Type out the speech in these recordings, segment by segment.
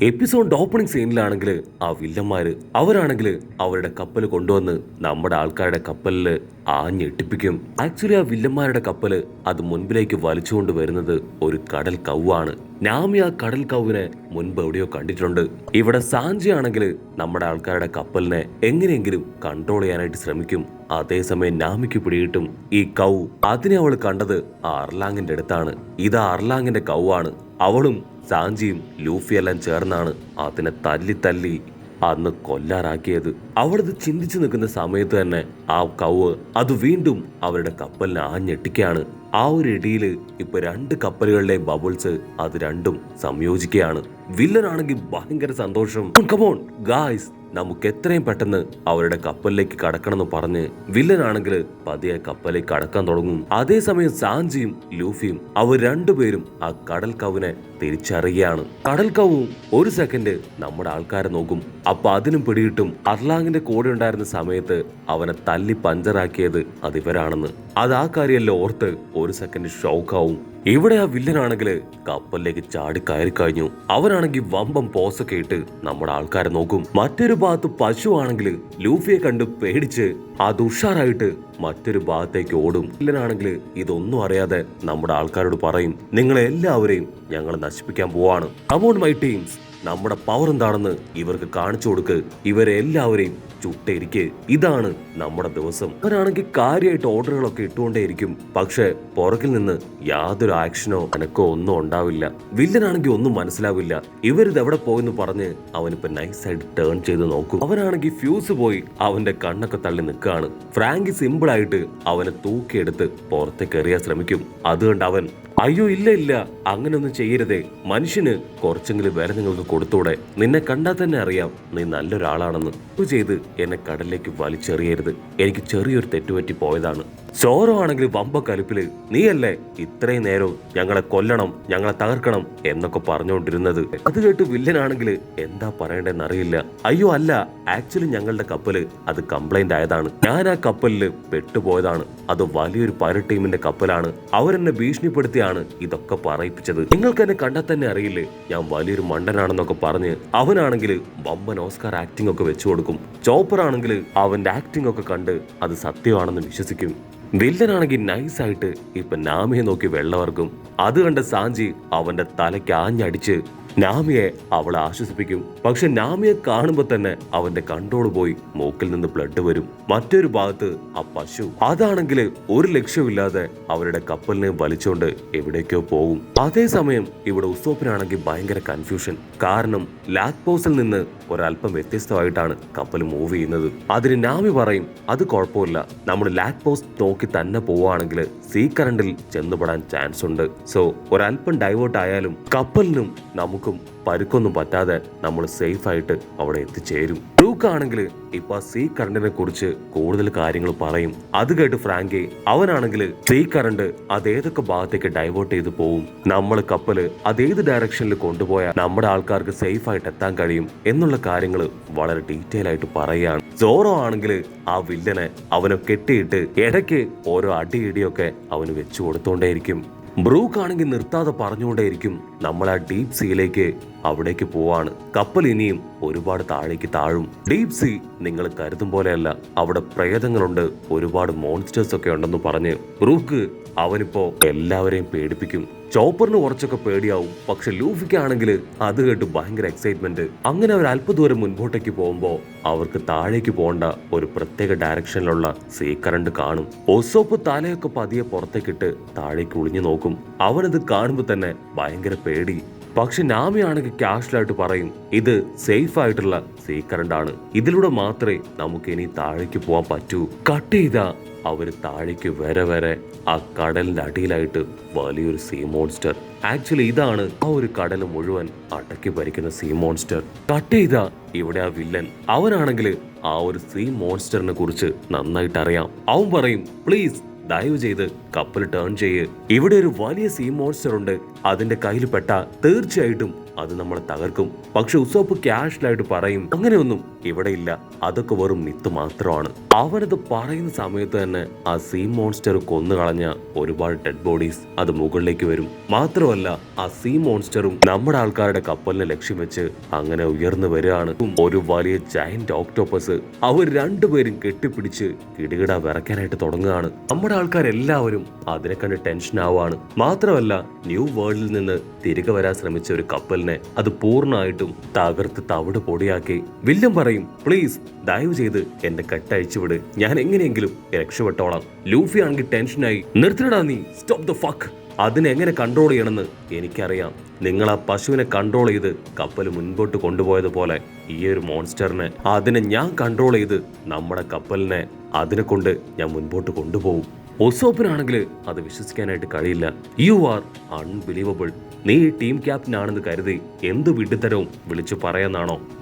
Episode opening സീനിലാണെങ്കിൽ ആ വില്ലന്മാര് അവരാണെങ്കിൽ അവരുടെ കപ്പൽ കൊണ്ടുവന്ന് നമ്മുടെ ആൾക്കാരുടെ കപ്പലിൽ ആഞ്ഞെട്ടിപ്പിക്കും. ആക്ച്വലി ആ വില്ലന്മാരുടെ കപ്പല് അത് മുൻപിലേക്ക് വലിച്ചുകൊണ്ട് വരുന്നത് ഒരു കടൽ കൗവാണ്. നാമി ആ കടൽ കൗവിനെ മുൻപ് എവിടെയോ കണ്ടിട്ടുണ്ട്. ഇവിടെ സാഞ്ചി ആണെങ്കിൽ നമ്മുടെ ആൾക്കാരുടെ കപ്പലിനെ എങ്ങനെയെങ്കിലും കൺട്രോൾ ചെയ്യാനായിട്ട് ശ്രമിക്കും. അതേസമയം നാമിക്ക് പിടിയിട്ടും ഈ കൗ അതിനെ അവൾ കണ്ടത് ആ അർലാങ്ങിന്റെ അടുത്താണ്. ഇത് അർലാങ്ങിന്റെ കൗവാണ്. അവളും സാഞ്ചിയും ലൂഫിയെല്ലാം ചേർന്നാണ് അതിനെ തല്ലി അന്ന് കൊല്ലാറാക്കിയത്. അവളത് ചിന്തിച്ചു നിൽക്കുന്ന സമയത്ത് തന്നെ ആ കൗവ് അത് വീണ്ടും അവരുടെ കപ്പലിനെ ആഞ്ഞെട്ടിക്കുകയാണ്. ആ ഒരു ഇടിയില് ഇപ്പൊ രണ്ട് കപ്പലുകളുടെയും ബബിൾസ് അത് രണ്ടും സംയോജിക്കുകയാണ്. വില്ലനാണെങ്കിൽ ഭയങ്കര സന്തോഷം. കമോൺ ഗായ്സ്, നമുക്ക് എത്രയും പെട്ടെന്ന് അവരുടെ കപ്പലിലേക്ക് കടക്കണമെന്ന് പറഞ്ഞ് വില്ലനാണെങ്കിൽ പതിയെ കപ്പലിലേക്ക് കടക്കാൻ തുടങ്ങും. അതേസമയം സാഞ്ചിയും ലൂഫിയും അവർ രണ്ടുപേരും ആ കടൽ കൗവിനെ തിരിച്ചറിയുകയാണ്. കടൽ കൗവും ഒരു സെക്കൻഡ് നമ്മുടെ ആൾക്കാരെ നോക്കും. അപ്പൊ അതിനും പിടിയിട്ടും അർലാങ്ങിന്റെ കൂടെ ഉണ്ടായിരുന്ന സമയത്ത് അവനെ തല്ലി പഞ്ചറാക്കിയത് അത് ഇവരാണെന്ന്. അത് ആ കാര്യമല്ല ഓർത്ത് ഒരു സെക്കൻഡ് ഷോക്കാവും. ഇവിടെ ആ വില്ലനാണെങ്കിൽ കപ്പലിലേക്ക് ചാടി കയറി കഴിഞ്ഞു. അവനാണെങ്കിൽ വമ്പം പോസൊക്കെ ഇട്ട് നമ്മുടെ ആൾക്കാരെ നോക്കും. മറ്റൊരു ഭാഗത്ത് പശു ആണെങ്കിൽ ലൂഫിയെ കണ്ട് പേടിച്ച് അത് ഉഷാറായിട്ട് മറ്റൊരു ഭാഗത്തേക്ക് ഓടും. വില്ലനാണെങ്കിൽ ഇതൊന്നും അറിയാതെ നമ്മുടെ ആൾക്കാരോട് പറയും, നിങ്ങളെ എല്ലാവരെയും ഞങ്ങൾ നശിപ്പിക്കാൻ പോവാണ്. കമോൺ മൈ ടീംസ്, നമ്മുടെ പവർ എന്താണെന്ന് ഇവർക്ക് കാണിച്ചു കൊടുക്ക്. ഇവരെ എല്ലാവരെയും ചുട്ടേരിക്ക്. ഇതാണ് നമ്മുടെ ദിവസം. അവരാണെങ്കിൽ കാര്യമായിട്ട് ഓർഡറുകളൊക്കെ ഇട്ടുകൊണ്ടേയിരിക്കും. പക്ഷെ പുറകിൽ നിന്ന് യാതൊരു ആക്ഷനോ അനക്കോ ഒന്നും ഉണ്ടാവില്ല. വില്ലനാണെങ്കിൽ ഒന്നും മനസ്സിലാവില്ല. ഇവരിത് എവിടെ പോയെന്ന് പറഞ്ഞ് അവനിപ്പോ നൈസായിട്ട് ടേൺ ചെയ്ത് നോക്കും. അവനാണെങ്കിൽ ഫ്യൂസ് പോയി അവന്റെ കണ്ണൊക്കെ തള്ളി നിൽക്കുകയാണ്. ഫ്രാങ്കി സിമ്പിൾ ആയിട്ട് അവനെ തൂക്കിയെടുത്ത് പുറത്തേക്ക് എറിയാൻ ശ്രമിക്കും. അതുകൊണ്ട് അവൻ അയ്യോ ഇല്ല അങ്ങനൊന്നും ചെയ്യരുതേ, മനുഷ്യന് കുറച്ചെങ്കിലും വില നിങ്ങൾക്ക് കൊടുത്തൂടെ, നിന്നെ കണ്ടാൽ തന്നെ അറിയാം നീ നല്ലൊരാളാണെന്ന്. ചെയ്ത് എന്നെ കടലിലേക്ക് വലിച്ചെറിയരുത്, എനിക്ക് ചെറിയൊരു തെറ്റുപറ്റി പോയതാണ്. സോറോ ആണെങ്കിൽ വമ്പ കലിപ്പില് നീയല്ലേ ഇത്രയും നേരവും ഞങ്ങളെ കൊല്ലണം, ഞങ്ങളെ തകർക്കണം എന്നൊക്കെ പറഞ്ഞുകൊണ്ടിരുന്നത്. അത് കേട്ട് വില്ലനാണെങ്കിൽ എന്താ പറയണ്ടെന്ന് അറിയില്ല. അയ്യോ അല്ല, ആക്ച്വലി ഞങ്ങളുടെ കപ്പല് അത് കംപ്ലൈന്റ് ആയതാണ്, ഞാൻ ആ കപ്പലില് പെട്ടുപോയതാണ്, അത് വലിയൊരു പൈററ്റ് ടീമിന്റെ കപ്പലാണ്, അവരെന്നെ ഭീഷണിപ്പെടുത്തിയാണ് ഇതൊക്കെ പറയിപ്പിച്ചത്, നിങ്ങൾക്ക് എന്നെ കണ്ടാൽ തന്നെ അറിയില്ലേ ഞാൻ വലിയൊരു മണ്ടനാണെന്നൊക്കെ പറഞ്ഞ് അവനാണെങ്കിൽ വമ്പൻ ഓസ്കാർ ആക്ടിംഗ് ഒക്കെ വെച്ചു കൊടുക്കും. ചോപ്പർ ആണെങ്കിൽ അവന്റെ ആക്ടിംഗ് ഒക്കെ കണ്ട് അത് സത്യമാണെന്ന് വിശ്വസിക്കും. വില്ലനാണെങ്കിൽ നൈസായിട്ട് ഇപ്പൊ നാമിയെ നോക്കി വെള്ളവർക്കും. അത് കണ്ട സാഞ്ചി അവന്റെ തലയ്ക്ക് ആഞ്ഞടിച്ച് നാമിയെ അവളെ ആശ്വസിപ്പിക്കും. പക്ഷെ നാമിയെ കാണുമ്പോ തന്നെ അവന്റെ കൺട്രോൾ പോയി മൂക്കിൽ നിന്ന് ബ്ലഡ് വരും. മറ്റൊരു ഭാഗത്ത് ആ പശു അതാണെങ്കിൽ ഒരു ലക്ഷ്യമില്ലാതെ അവരുടെ കപ്പലിനെ വലിച്ചോണ്ട് എവിടേക്കോ പോകും. അതേസമയം ഇവിടെ ഉസോപ്പിനാണെങ്കിൽ ഭയങ്കര കൺഫ്യൂഷൻ. കാരണം ലാക് പോസിൽ നിന്ന് ഒരല്പം വ്യത്യസ്തമായിട്ടാണ് കപ്പൽ മൂവ് ചെയ്യുന്നത്. അതിന് നാമി പറയും അത് കുഴപ്പമില്ല, നമ്മൾ ലാക് പോസ് നോക്കി തന്നെ പോവുകയാണെങ്കിൽ സീ കറണ്ടിൽ ചെന്നുപെടാൻ ചാൻസ് ഉണ്ട്. സോ ഒരല്പം ഡൈവേർട്ട് ആയാലും കപ്പലിനും നമുക്കും പരുക്കൊന്നും പറ്റാതെ നമ്മൾ സേഫ് ആയിട്ട് അവിടെ എത്തിച്ചേരും. ബ്രൂക്കാണെങ്കിൽ ഇപ്പൊ സീ കറണ്ടിനെ കുറിച്ച് കൂടുതൽ കാര്യങ്ങൾ പറയും. അത് കേട്ട് ഫ്രാങ്കി അവനാണെങ്കിൽ സീ കറണ്ട് അതേതൊക്കെ ഭാഗത്തേക്ക് ഡൈവേർട്ട് ചെയ്ത് പോവും, നമ്മൾ കപ്പല് അതേത് ഡയറക്ഷനിൽ കൊണ്ടുപോയാൽ നമ്മുടെ ആൾക്കാർക്ക് സേഫ് ആയിട്ട് എത്താൻ കഴിയും എന്നുള്ള കാര്യങ്ങൾ വളരെ ഡീറ്റെയിൽ ആയിട്ട് പറയുകയാണ്. സോറോ ആണെങ്കിൽ ആ വില്ലനെ അവനെ കെട്ടിയിട്ട് ഇടയ്ക്ക് ഓരോ അടിയിടിയൊക്കെ അവന് വെച്ചു കൊടുത്തോണ്ടേയിരിക്കും. ബ്രൂക്ക് ആണെങ്കിൽ നിർത്താതെ പറഞ്ഞുകൊണ്ടേയിരിക്കും നമ്മൾ ആ ഡീപ് സീയിലേക്ക് അവിടേക്ക് പോവാണ്, കപ്പൽ ഇനിയും ഒരുപാട് താഴേക്ക് താഴും. ഡീപ് സീ നിങ്ങൾ കരുതും പോലെയല്ല, അവിടെ പ്രേതങ്ങളുണ്ട്, ഒരുപാട് മോൺസ്റ്റേഴ്സ് ഒക്കെ ഉണ്ടെന്ന് പറഞ്ഞ് ബ്രൂക്ക് അവനിപ്പോ എല്ലാവരെയും പേടിപ്പിക്കും. ചോപ്പറിന് കുറച്ചൊക്കെ പേടിയാവും. പക്ഷെ ലൂഫിക്ക് ആണെങ്കിൽ അത് കേട്ട് ഭയങ്കര എക്സൈറ്റ്മെന്റ്. അങ്ങനെ അവർ അല്പദൂരം മുൻപോട്ടേക്ക് പോകുമ്പോ അവർക്ക് താഴേക്ക് പോകേണ്ട ഒരു പ്രത്യേക ഡയറക്ഷനിലുള്ള സീ കറണ്ട് കാണും. ഒസോപ്പ് തലയൊക്കെ പതിയെ പുറത്തേക്കിട്ട് താഴേക്ക് ഒളിഞ്ഞു നോക്കും. അവനത് കാണുമ്പോ തന്നെ ഭയങ്കര പേടി. പക്ഷെ നാമി ആണെങ്കിൽ കാഷ്വലായിട്ട് പറയും ഇത് സേഫ് ആയിട്ടുള്ള സീ കറണ്ട് ആണ്, ഇതിലൂടെ മാത്രമേ നമുക്ക് ഇനി താഴേക്ക് പോകാൻ പറ്റൂ. കട്ട് ചെയ്താ അവര് താഴേക്ക് വരെ ആ കടലിന്റെ അടിയിലായിട്ട് വലിയൊരു സീ മോൺസ്റ്റർ. ആക്ച്വലി ഇതാണ് ആ ഒരു കടൽ മുഴുവൻ അടക്കി ഭരിക്കുന്ന സീ മോൺസ്റ്റർ. കട്ട് ചെയ്താ ഇവിടെ ആ വില്ലൻ അവനാണെങ്കിൽ ആ ഒരു സീ മോൺസ്റ്ററിനെ കുറിച്ച് നന്നായിട്ട് അറിയാം. അവൻ പറയും പ്ലീസ് ദയവ് ചെയ്ത് കപ്പൽ ടേൺ ചെയ്യ്, ഇവിടെ ഒരു വലിയ സീ മോൺസ്റ്റർ ഉണ്ട്, അതിന്റെ കയ്യിൽ പെട്ട തീർച്ചയായിട്ടും അത് നമ്മളെ തകർക്കും. പക്ഷെ ഉസോപ്പ് ക്യാഷ്വലായിട്ട് പറയും, അങ്ങനെയൊന്നും ഇവിടെ ഇല്ല, അതൊക്കെ വെറും മിത്ത് മാത്രമാണ്. അവനത് പറയുന്ന സമയത്ത് തന്നെ ആ സീ മോൺസ്റ്റർ കൊന്നു കളഞ്ഞ ഒരുപാട് ഡെഡ് ബോഡീസ് അത് മുകളിലേക്ക് വരും. മാത്രമല്ല ആ സീ മോൺസ്റ്ററും നമ്മുടെ ആൾക്കാരുടെ കപ്പലിനെ ലക്ഷ്യം വെച്ച് അങ്ങനെ ഉയർന്നു വരികയാണ്. ഒരു വലിയ ജയന്റ് ഓക്ടോപ്പസ് അവർ രണ്ടുപേരും കെട്ടിപ്പിടിച്ച് കിടുകിട വിറയ്ക്കാനായിട്ട് തുടങ്ങുകയാണ്. നമ്മുടെ ആൾക്കാരെല്ലാവരും അതിനെ കണ്ട് ടെൻഷൻ ആവാണ്. മാത്രമല്ല ന്യൂ വേൾഡിൽ നിന്ന് തിരികെ വരാൻ ശ്രമിച്ച ഒരു കപ്പലിനെ അത് പൂർണ്ണമായിട്ടും തകർത്ത് തവിട് പൊടിയാക്കി. വില്യം പറയും, പ്ലീസ് ദയവ് ചെയ്ത് എന്റെ കെട്ടയച്ചു വിട്, ഞാൻ എങ്ങനെയെങ്കിലും രക്ഷപ്പെട്ടോളാം. ലൂഫി ആണെങ്കിൽ ടെൻഷനായി, നിർത്തിടാ നീ, സ്റ്റോപ്പ് ദ ഫക്ക്, അതിനെങ്ങനെ കൺട്രോൾ ചെയ്യണമെന്ന് എനിക്കറിയാം. നിങ്ങൾ ആ പശുവിനെ കൺട്രോൾ ചെയ്ത് കപ്പൽ മുൻപോട്ട് കൊണ്ടുപോയതുപോലെ ഈ ഒരു മോൺസ്റ്ററിനെ അതിനെ ഞാൻ കൺട്രോൾ ചെയ്ത് നമ്മുടെ കപ്പലിനെ അതിനെ കൊണ്ട് ഞാൻ മുൻപോട്ട് കൊണ്ടുപോകും. ഒസോപ്പിനാണെങ്കിൽ അത് വിശ്വസിക്കാനായിട്ട് കഴിയില്ല. You are unbelievable. നീ ടീം ക്യാപ്റ്റൻ ആണെന്ന് കരുതി എന്ത് വിഡ്ഢിത്തരവും വിളിച്ചു പറയാന്നാണോ?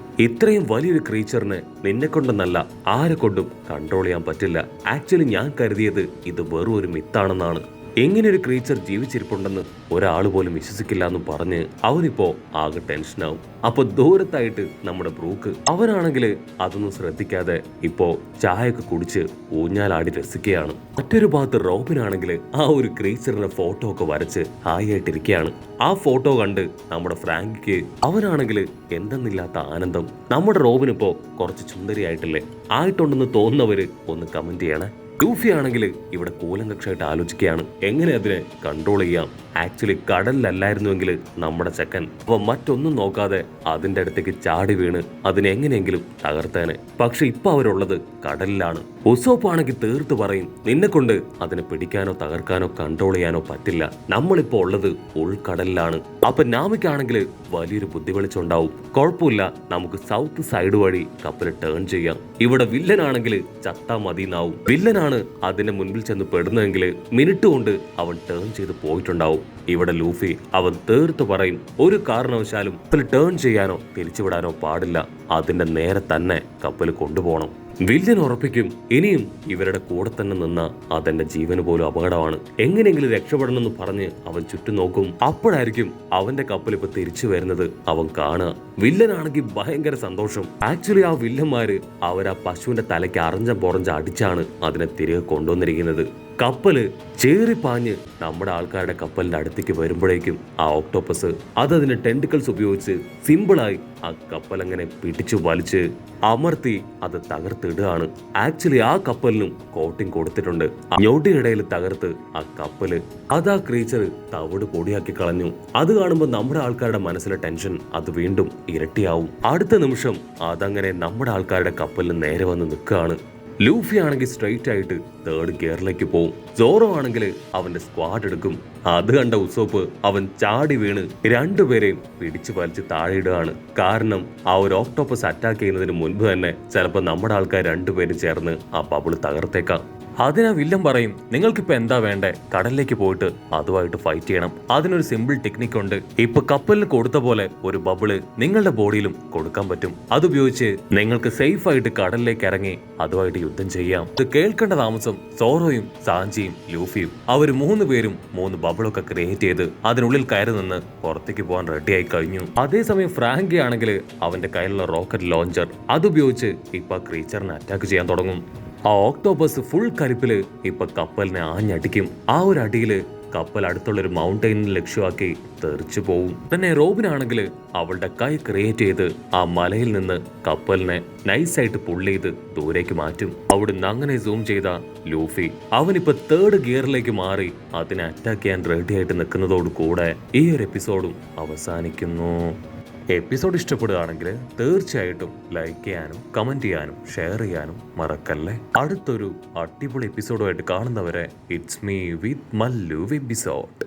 ഇത്രയും വലിയൊരു ക്രീച്ചറിനെ നിന്നെ കൊണ്ടെന്നല്ല ആരെ കൊണ്ടും കൺട്രോൾ ചെയ്യാൻ പറ്റില്ല. ആക്ച്വലി ഞാൻ കരുതിയത് ഇത് വെറും ഒരു മിത്താണെന്നാണ്. എങ്ങനെ ഒരു ക്രീച്ചർ ജീവിച്ചിരിപ്പുണ്ടെന്ന് ഒരാൾ പോലും വിശ്വസിക്കില്ല എന്ന് പറഞ്ഞ് അവനിപ്പോ ആകെ ടെൻഷനാവും. അപ്പൊ ദൂരത്തായിട്ട് നമ്മുടെ ബ്രൂക്ക്, അവനാണെങ്കിൽ അതൊന്നും ശ്രദ്ധിക്കാതെ ഇപ്പോ ചായയൊക്കെ കുടിച്ച് ഊഞ്ഞാലാടി രസിക്കുകയാണ്. മറ്റൊരു ഭാഗത്ത് റോബിനാണെങ്കിൽ ആ ഒരു ക്രീച്ചറിന്റെ ഫോട്ടോ ഒക്കെ വരച്ച് ഹായായിട്ടിരിക്കുകയാണ്. ആ ഫോട്ടോ കണ്ട് നമ്മുടെ ഫ്രാങ്കിക്ക് അവനാണെങ്കിൽ എന്തെന്നില്ലാത്ത ആനന്ദം. നമ്മുടെ റോബിനിപ്പോ കുറച്ച് സുന്ദരിയായിട്ടില്ലേ, ആയിട്ടുണ്ടെന്ന് തോന്നുന്നവര് ഒന്ന് കമന്റ് ചെയ്യണേ. ലൂഫി ആണെങ്കിൽ ഇവിടെ കൂലങ്കക്ഷമായിട്ട് ആലോചിക്കുകയാണ് എങ്ങനെ അതിനെ കൺട്രോൾ ചെയ്യാം. ആക്ച്വലി കടലിലല്ലായിരുന്നുവെങ്കിൽ നമ്മുടെ ചെക്കൻ അവ മറ്റൊന്നും നോക്കാതെ അതിന്റെ അടുത്തേക്ക് ചാടി വീണ് അതിനെങ്ങനെയെങ്കിലും തകർത്തേനെ. പക്ഷെ ഇപ്പൊ അവരുള്ളത് കടലിലാണ്. ഉസോപ്പ് ആണെങ്കിൽ തീർത്ത് പറയും, നിന്നെ കൊണ്ട് അതിനെ പിടിക്കാനോ തകർക്കാനോ കൺട്രോൾ ചെയ്യാനോ പറ്റില്ല, നമ്മളിപ്പോ ഉള്ളത് ഉൾക്കടലിലാണ്. അപ്പൊ നാമിക്കാണെങ്കിൽ വലിയൊരു ബുദ്ധി വെളിച്ചുണ്ടാവും, കുഴപ്പമില്ല, നമുക്ക് സൗത്ത് സൈഡ് വഴി കപ്പൽ ടേൺ ചെയ്യാം. ഇവിടെ വില്ലനാണെങ്കിൽ ചത്താ മതിന്നാവും. വില്ലനാണ് അതിന്റെ മുൻപിൽ ചെന്ന് പെടുന്നതെങ്കിൽ മിനിറ്റ് കൊണ്ട് അവൻ ടേൺ ചെയ്ത് പോയിട്ടുണ്ടാവും. ഇവിടെ ലൂഫി അവൻ തീർത്ത് പറയും, ഒരു കാരണവശാലും കപ്പൽ ടേൺ ചെയ്യാനോ തിരിച്ചുവിടാനോ പാടില്ല, അതിന്റെ നേരെ തന്നെ കപ്പൽ കൊണ്ടുപോകണം. വില്യൻ ഉറപ്പിക്കും, ഇനിയും ഇവരുടെ കൂടെ തന്നെ നിന്ന അതെന്റെ ജീവന് പോലും അപകടമാണ്, എങ്ങനെയെങ്കിലും രക്ഷപ്പെടണമെന്ന് പറഞ്ഞ് അവൻ ചുറ്റും നോക്കും. അപ്പോഴായിരിക്കും അവന്റെ കപ്പൽ ഇപ്പൊ തിരിച്ചു വരുന്നത് അവൻ കാണുക. വില്ലനാണെങ്കിൽ ഭയങ്കര സന്തോഷം. ആക്ച്വലി ആ വില്ലന്മാര് അവരാ പശുവിന്റെ തലയ്ക്ക് അറിഞ്ഞ പൊറഞ്ച അടിച്ചാണ് അതിനെ തിരികെ കൊണ്ടുവന്നിരിക്കുന്നത്. കപ്പല് ചേറിപ്പാഞ്ഞ് നമ്മുടെ ആൾക്കാരുടെ കപ്പലിന്റെ അടുത്തേക്ക് വരുമ്പോഴേക്കും ആ ഓക്ടോപ്പസ് അതിന്റെ ടെന്റിക്കിൾസ് ഉപയോഗിച്ച് സിമ്പിളായി ആ കപ്പൽ അങ്ങനെ പിടിച്ചു വലിച്ച് അമർത്തി അത് തകർത്തിടുകയാണ്. ആക്ച്വലി ആ കപ്പലിനും കോട്ടിങ് കൊടുത്തിട്ടുണ്ട്. ഞൊടിയിടയിൽ തകർത്ത് ആ കപ്പല് അത് ആ ക്രീച്ചർ തവിട് പൊടിയാക്കി കളഞ്ഞു. അത് കാണുമ്പോൾ നമ്മുടെ ആൾക്കാരുടെ മനസ്സിലെ ടെൻഷൻ അത് വീണ്ടും ഇരട്ടിയാവും. അടുത്ത നിമിഷം അതങ്ങനെ നമ്മുടെ ആൾക്കാരുടെ കപ്പലിന് നേരെ വന്ന് നിൽക്കുകയാണ്. ലൂഫി ആണെങ്കിൽ സ്ട്രെയിറ്റ് ആയിട്ട് തേർഡ് ഗിയറിലേക്ക് പോവും. സോറോ ആണെങ്കിൽ അവന്റെ സ്ക്വാഡ് എടുക്കും. അത് കണ്ട ഉസോപ്പ് അവൻ ചാടി വീണ് രണ്ടുപേരെയും പിടിച്ചു വലിച്ച് താഴെയിടുകയാണ്. കാരണം ആ ഒരു ഓക്ടോപ്പസ് അറ്റാക്ക് ചെയ്യുന്നതിന് മുൻപ് തന്നെ ചിലപ്പോൾ നമ്മുടെ ആൾക്കാർ രണ്ടുപേരും ചേർന്ന് ആ ബബിള് തകർത്തേക്കാം. അതിനാ വില്ലൻ പറയും, നിങ്ങൾക്കിപ്പോ എന്താ വേണ്ടേ, കടലിലേക്ക് പോയിട്ട് അതുമായിട്ട് ഫൈറ്റ് ചെയ്യണം. അതിനൊരു സിമ്പിൾ ടെക്നിക് ഉണ്ട്. ഇപ്പൊ കപ്പലിന് കൊടുത്ത പോലെ ഒരു ബബിള് നിങ്ങളുടെ ബോഡിയിലും കൊടുക്കാൻ പറ്റും. അതുപയോഗിച്ച് നിങ്ങൾക്ക് സേഫ് ആയിട്ട് കടലിലേക്ക് ഇറങ്ങി അതുമായിട്ട് യുദ്ധം ചെയ്യാം. ഇത് കേൾക്കേണ്ട താമസം സോറോയും സാഞ്ചിയും ലൂഫിയും അവർ 3 പേരും 3 ബബിളൊക്കെ ക്രിയേറ്റ് ചെയ്ത് അതിനുള്ളിൽ കയറി നിന്ന് പുറത്തേക്ക് പോകാൻ റെഡിയായി കഴിഞ്ഞു. അതേസമയം ഫ്രാങ്കി ആണെങ്കിൽ അവന്റെ കയ്യിലുള്ള റോക്കറ്റ് ലോഞ്ചർ അതുപയോഗിച്ച് ഇപ്പൊ ക്രീച്ചറിനെ അറ്റാക്ക് ചെയ്യാൻ തുടങ്ങും. ആ ഓക്ടോപ്പസ് ഫുൾ കരുപ്പില് ഇപ്പൊ കപ്പലിനെ ആഞ്ഞടിക്കും. ആ ഒരു അടിയില് കപ്പൽ അടുത്തുള്ള ഒരു മൗണ്ടൈനിൽ ലക്ഷ്യമാക്കി തെറിച്ചു പോവും. പിന്നെ റോബിനാണെങ്കിൽ അവളുടെ കൈ ക്രിയേറ്റ് ചെയ്ത് ആ മലയിൽ നിന്ന് കപ്പലിനെ നൈസായിട്ട് പുള്ള് ചെയ്ത് ദൂരേക്ക് മാറ്റും. അവിടുന്ന് അങ്ങനെ സൂം ചെയ്ത ലൂഫി അവനിപ്പോ തേർഡ് ഗിയറിലേക്ക് മാറി അതിനെ അറ്റാക്ക് ചെയ്യാൻ റെഡി ആയിട്ട് നിൽക്കുന്നതോട് കൂടെ ഈ ഒരു എപ്പിസോഡും അവസാനിക്കുന്നു. എപ്പിസോഡ് ഇഷ്ടപ്പെടുകയാണെങ്കിൽ തീർച്ചയായിട്ടും ലൈക്ക് ചെയ്യാനും കമന്റ് ചെയ്യാനും ഷെയർ ചെയ്യാനും മറക്കല്ലേ. അടുത്തൊരു അടിപൊളി എപ്പിസോഡുമായിട്ട് കാണുന്നവരെ it's me with Mallu episode.